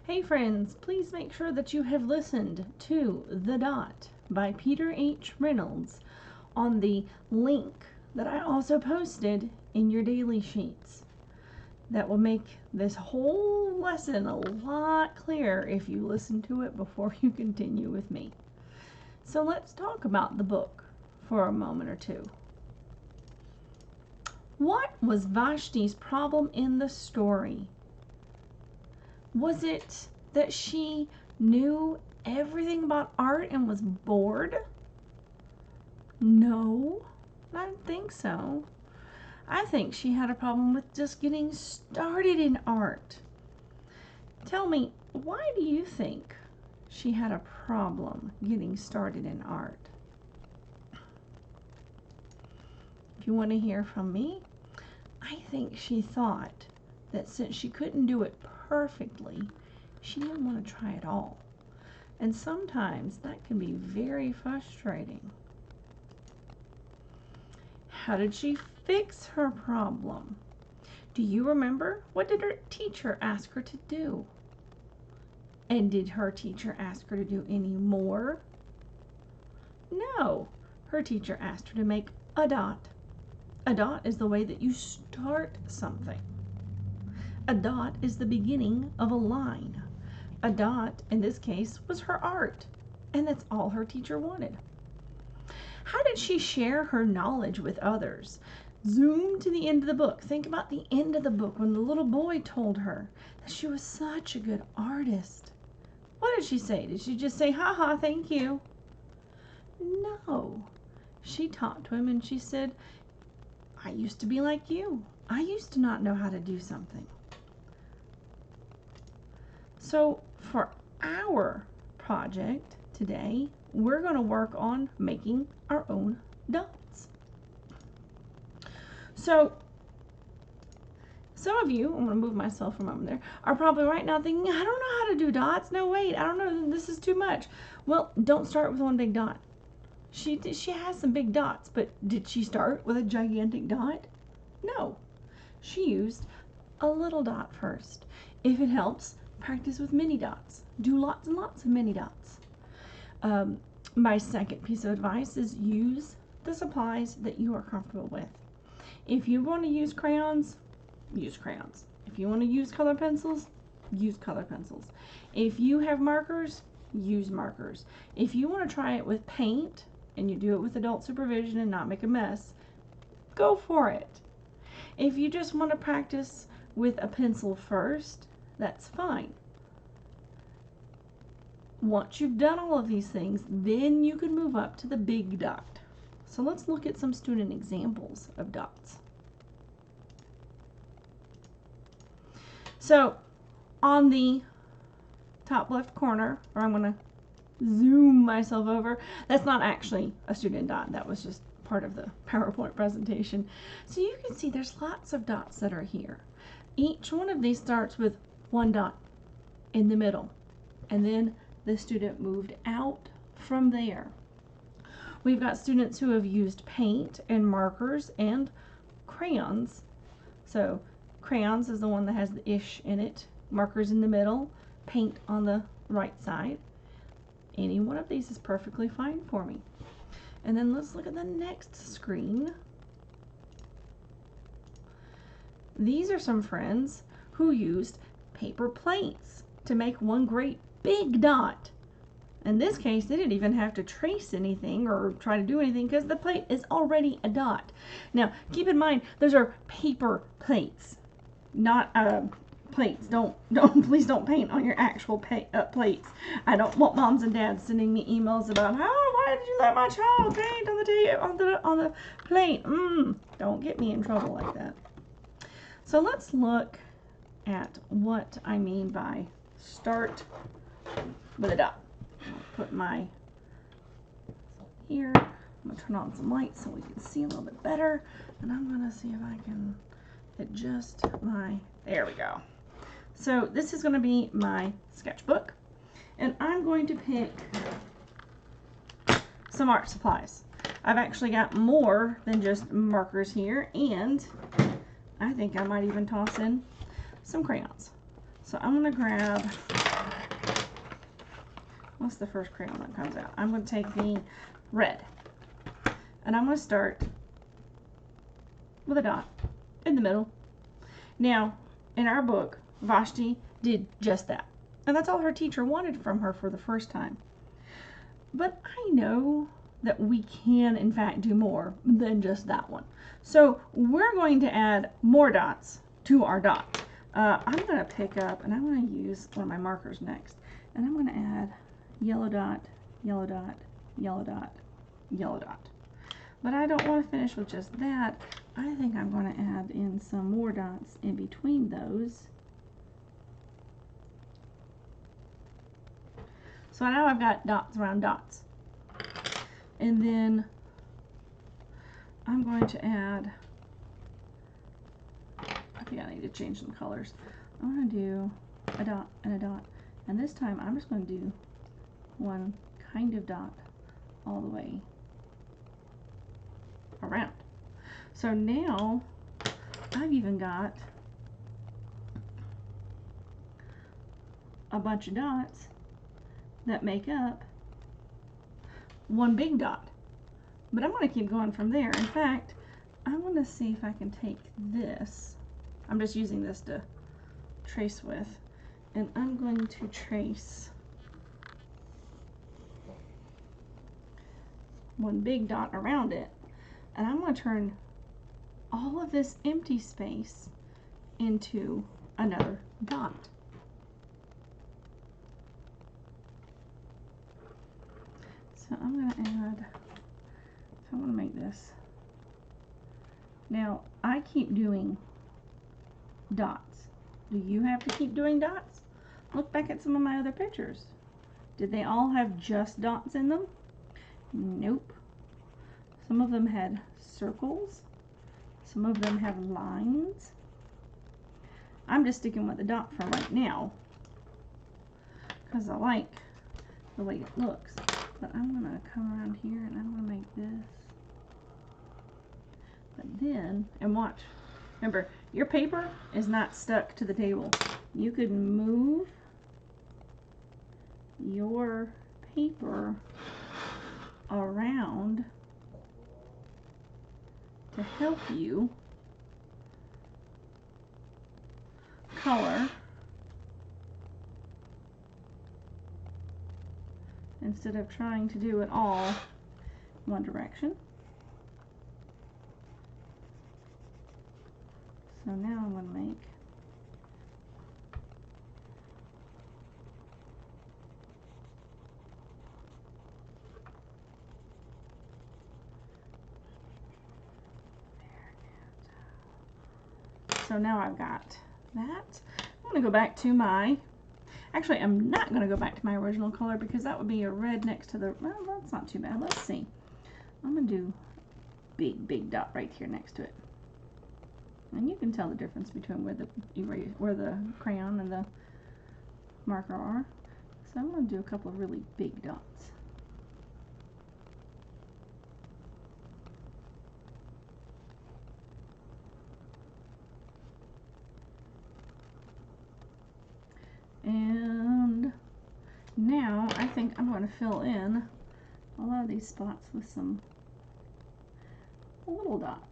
Hey friends, please make sure that you have listened to The Dot by Peter H. Reynolds on the link that I also posted in your daily sheets. That will make this whole lesson a lot clearer if you listen to it before you continue with me. So let's talk about the book for a moment or two. What was Vashti's problem in the story? Was it that she knew everything about art and was bored? No, I don't think so. I think she had a problem with just getting started in art. Tell me, why do you think she had a problem getting started in art? If you want to hear from me, I think she thought that since she couldn't do it perfectly, she didn't want to try at all. And sometimes that can be very frustrating. How did she fix her problem? Do you remember? What did her teacher ask her to do? And did her teacher ask her to do any more? No. Her teacher asked her to make a dot. A dot is the way that you start something. A dot is the beginning of a line. A dot, in this case, was her art, and that's all her teacher wanted. How did she share her knowledge with others? Zoom to the end of the book. Think about the end of the book when the little boy told her that she was such a good artist. What did she say? Did she just say, "Ha ha, thank you"? No. She talked to him and she said, "I used to be like you. I used to not know how to do something." So for our project today, we're going to work on making our own dots. So some of you, I'm going to move myself a moment there, are probably right now thinking, I don't know how to do dots. No, wait, I don't know. This is too much. Well, don't start with one big dot. She has some big dots, but did she start with a gigantic dot? No. She used a little dot first. If it helps, practice with mini dots. Do lots and lots of mini dots. My second piece of advice is use the supplies that you are comfortable with. If you want to use crayons, use crayons. If you want to use color pencils, use color pencils. If you have markers, use markers. If you want to try it with paint and you do it with adult supervision and not make a mess, go for it. If you just want to practice with a pencil first, that's fine. Once you've done all of these things, then you can move up to the big dot. So let's look at some student examples of dots. So on the top left corner, or I'm going to zoom myself over, that's not actually a student dot. That was just part of the PowerPoint presentation. So you can see there's lots of dots that are here. Each one of these starts with one dot in the middle, and then the student moved out from there. We've got students who have used paint and markers and crayons. So crayons is the one that has the ish in it, markers in the middle, paint on the right side. Any one of these is perfectly fine for me. And then let's look at the next screen. These are some friends who used paper plates to make one great big dot. In this case, they didn't even have to trace anything or try to do anything because the plate is already a dot. Now, keep in mind, those are paper plates, not plates. Please don't paint on your actual plates. I don't want moms and dads sending me emails about, why did you let my child paint on the plate? Don't get me in trouble like that. So let's look at what I mean by start with a dot. I'll put my here. I'm going to turn on some lights so we can see a little bit better. And I'm going to see if I can adjust there we go. So this is going to be my sketchbook. And I'm going to pick some art supplies. I've actually got more than just markers here. And I think I might even toss in some crayons. So I'm going to grab what's the first crayon that comes out? I'm going to take the red. And I'm going to start with a dot in the middle. Now, in our book, Vashti did just that. And that's all her teacher wanted from her for the first time. But I know that we can, in fact, do more than just that one. So we're going to add more dots to our dots. I'm going to pick up, and I'm going to use one of my markers next. And I'm going to add yellow dot, yellow dot, yellow dot, yellow dot. But I don't want to finish with just that. I think I'm going to add in some more dots in between those. So now I've got dots around dots. And then I'm going to add, I think I need to change some colors. I'm going to do a dot and a dot. And this time I'm just going to do one kind of dot all the way around. So now I've even got a bunch of dots that make up one big dot. But I'm going to keep going from there. In fact, I want to see if I can take this. I'm just using this to trace with. And I'm going to trace one big dot around it. And I'm going to turn all of this empty space into another dot. So I'm going to add, so I want to make this. Now, I keep doing dots. Do you have to keep doing dots? Look back at some of my other pictures. Did they all have just dots in them? Nope. Some of them had circles. Some of them have lines. I'm just sticking with the dot for right now because I like the way it looks. But I'm going to come around here and I'm going to make this. But then, and watch. Remember, your paper is not stuck to the table. You could move your paper around to help you color instead of trying to do it all one direction. So now I'm going to make so now I've got that. I'm going to go back to my, actually I'm not going to go back to my original color because that would be a red next to the, well that's not too bad. Let's see. I'm going to do big dot right here next to it. And you can tell the difference between where the crayon and the marker are. So I'm going to do a couple of really big dots. And now I think I'm going to fill in a lot of these spots with some little dots.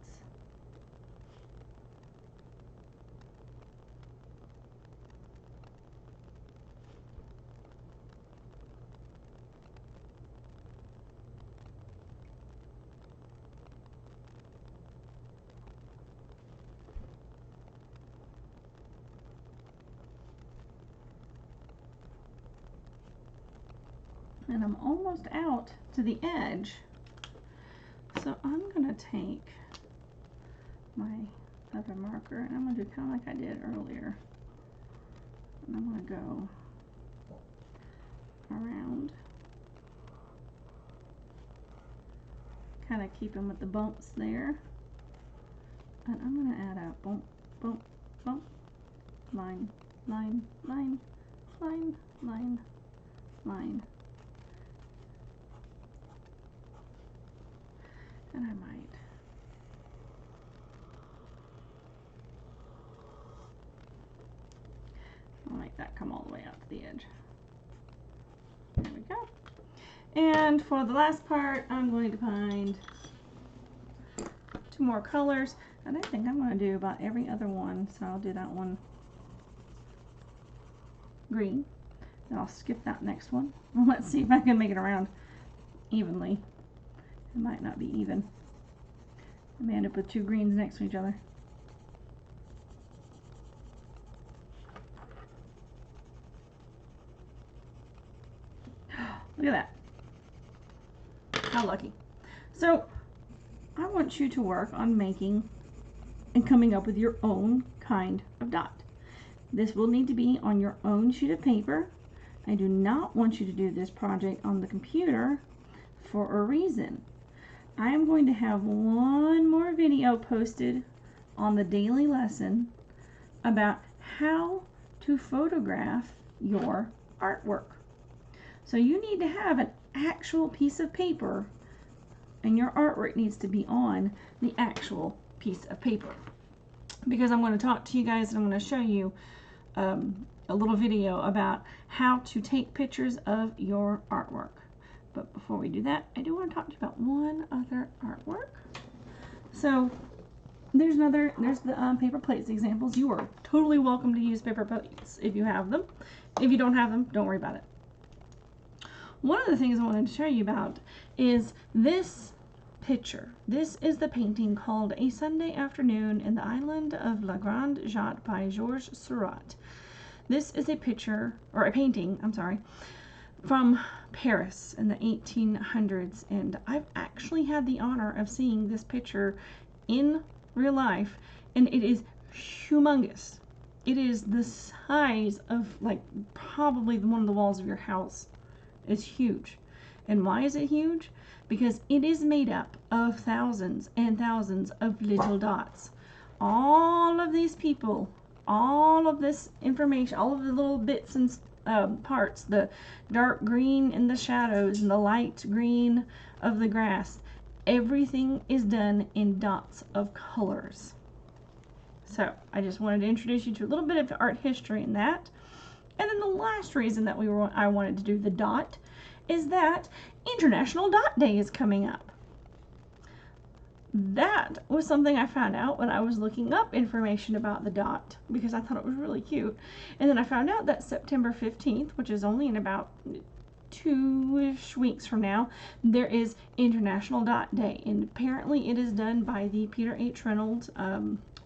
And I'm almost out to the edge. So I'm going to take my other marker and I'm going to do kind of like I did earlier. And I'm going to go around, kind of keeping with the bumps there. And I'm going to add a bump, bump, bump, line, line, line, line, line, line. And I might I'll make that come all the way out to the edge. There we we go. And for the last part, I'm going to find 2 more colors. And I think I'm going to do about every other one. So I'll do that one green. Then I'll skip that next one. Well, let's see if I can make it around evenly. It might not be even. I may end up with 2 greens next to each other. Look at that. How lucky. So I want you to work on making and coming up with your own kind of dot. This will need to be on your own sheet of paper. I do not want you to do this project on the computer for a reason. I am going to have one more video posted on the daily lesson about how to photograph your artwork. So you need to have an actual piece of paper, and your artwork needs to be on the actual piece of paper. Because I'm going to talk to you guys and I'm going to show you a little video about how to take pictures of your artwork. But before we do that, I do want to talk to you about one other artwork. So there's the paper plates examples. You are totally welcome to use paper plates if you have them. If you don't have them, don't worry about it. One of the things I wanted to show you about is this picture. This is the painting called A Sunday Afternoon in the Island of La Grande Jatte by Georges Seurat. This is a picture, or a painting, I'm sorry, from Paris in the 1800s, and I've actually had the honor of seeing this picture in real life, and it is humongous. It is the size of, like, probably one of the walls of your house. It's huge. And why is it huge? Because it is made up of thousands and thousands of little dots. All of these people, all of this information, all of the little bits and parts, the dark green in the shadows and the light green of the grass, everything is done in dots of colors. So I just wanted to introduce you to a little bit of art history in that. And then the last reason that I wanted to do the dot is that International Dot Day is coming up. That was something I found out when I was looking up information about the dot, because I thought it was really cute. And then I found out that September 15th, which is only in about 2-ish weeks from now, there is International Dot Day. And apparently it is done by the Peter H. Reynolds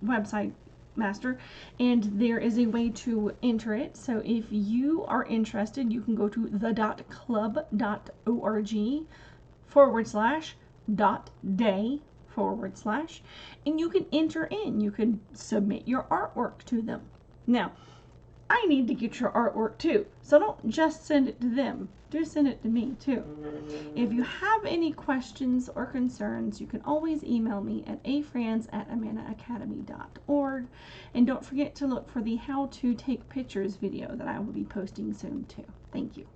website master, and there is a way to enter it. So if you are interested, you can go to the.club.org/.day/ and you can enter in. You can submit your artwork to them. Now, I need to get your artwork too, so don't just send it to them. Do send it to me too. If you have any questions or concerns, you can always email me at afranz@amanaacademy.org, and don't forget to look for the How to Take Pictures video that I will be posting soon too. Thank you.